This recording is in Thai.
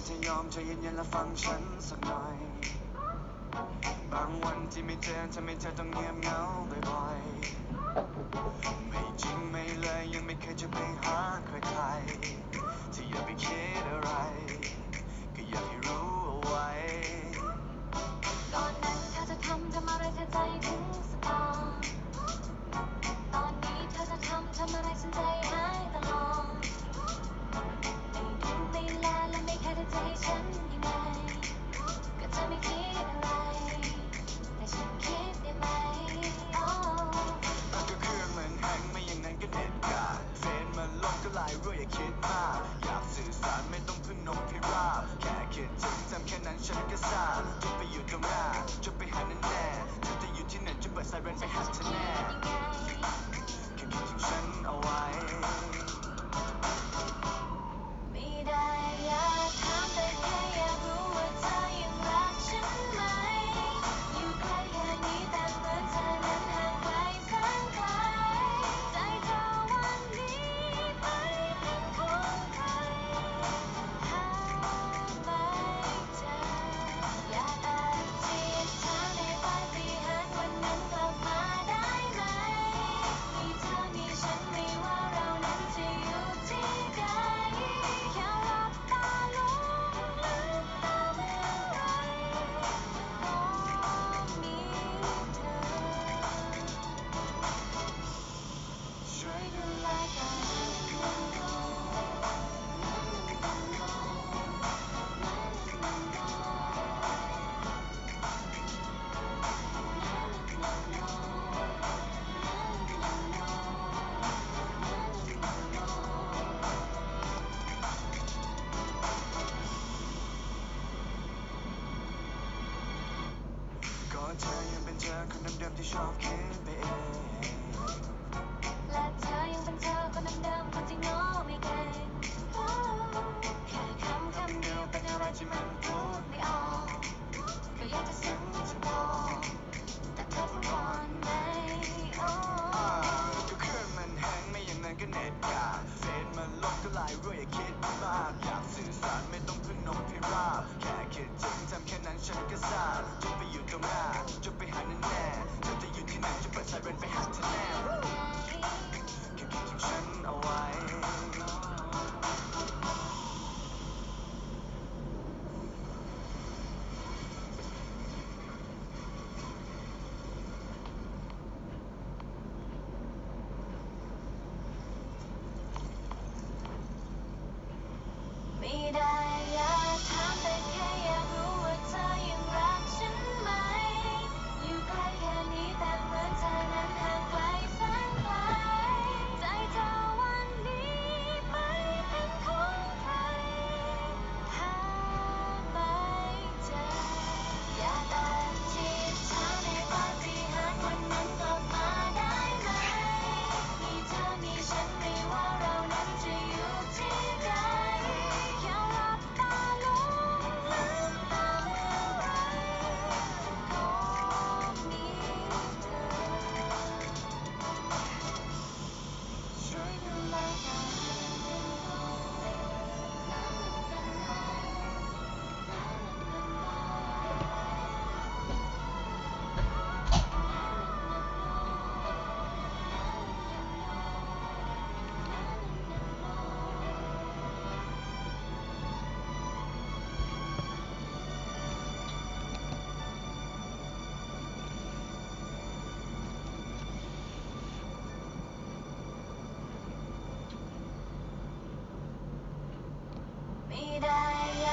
จะยอมใจเย็นๆและฟังฉันสักหน่อยบางวันที่ไม่เจอทำให้เธอต้องเงียบเหงาบ่อยๆไม่จริงไม่เลยยังไม่เคยจะไปหาใครๆที่อย่าไปคิดอะไรก็อยากให้รู้เอาไว้ก่อนนั้นเธอจะทำอะไรเธอใจถึงสปาตอนนี้เธอจะทำอะไรฉันใจหายตลอดไม่ดูไม่แลและไม่แค่จะให้ฉันยังไงก็จะไม่คิดอะไรแต่ฉันคิดได้ไหมโอ้ก็เครื่องมันแฮงไม่อย่างนั้นก็เด็ดขาดเฟซมันลงก็ไลน์ด้วยอย่าคิดมากอยากสื่อสารไม่ต้องพึ่งนกพิราบแค่คิดถึงทำแค่นั้นฉันก็ซ่าจะไปอยู่ตรงหน้าจะไปหาแน่แน่เธอจะอยู่ที่ไหนจะเปิดไซเรนไปหาเธอแน่แค่คิดถึงฉันเอาไว้ไม่ได้อยากถามแต่แค่อยากรู้ว่าเธอยังรักฉันไหมอยู่ใกล้แค่นี้แต่เหมือนเธอนั้นห่างไกลแสนไกลใจเธอวันนี้ไม่เป็นของใครหาไม่เจออยากอธิษฐานให้ปาฏิหาริย์วันนั้นกลับมาได้ไหมมีเธอมีฉันไม่ว่าเรานั้นจะอยู่ที่ใดแค่หลับตาลงลืมตาเมื่อไรก็มีเธอช่วยดูแลกันก็เธอยังเป็นเธอคนเดิมๆที่ชอบคิดไปเองและเธอยังเป็นเธอคนเดิมๆคนที่ง้อไม่เก่งแค่คำเดียวเป็นอะไรที่มันพูดไม่ออกก็อยากจะซึ้งจะบอกแต่เธอพูดก่อนไหมโอ้ก็เครื่องมันแฮงไม่อย่างนั้นก็เน็ตขาดเฟซมันลงก็ไลน์ด้วยอย่าคิดมากอยากสื่อสารไม่ต้องพึ่งนกพิราบแค่คิดถึงทำแค่นั้นฉันก็ซ่าจะไปอยู่ตรงหน้าจะไปหาแน่แน่เธอจะอยู่ที่ไหนจะเปิดไซเรนไปหาเธอแน่แค่คิดถึงฉันเอาไว้ไม่ได้อยากถามแต่แค่อยากรู้ว่าเธอยังรักฉันไหมอยู่ใกล้แค่นี้แต่เหมือนเธอนั้นห่างไกลแสนไกลใจเธอวันนี้ไม่เป็นของใครหาไม่เจออยากอธิษฐานให้ปาฏิหาริย์วันนั้นกลับมาได้ไหมมีเธอมีฉันไม่ว่าเรานั้นจะอยู่ที่ใดแค่หลับตาลงลืมตาเมื่อไรก็มีเธอช่วยดูแลกันไม่ได้อย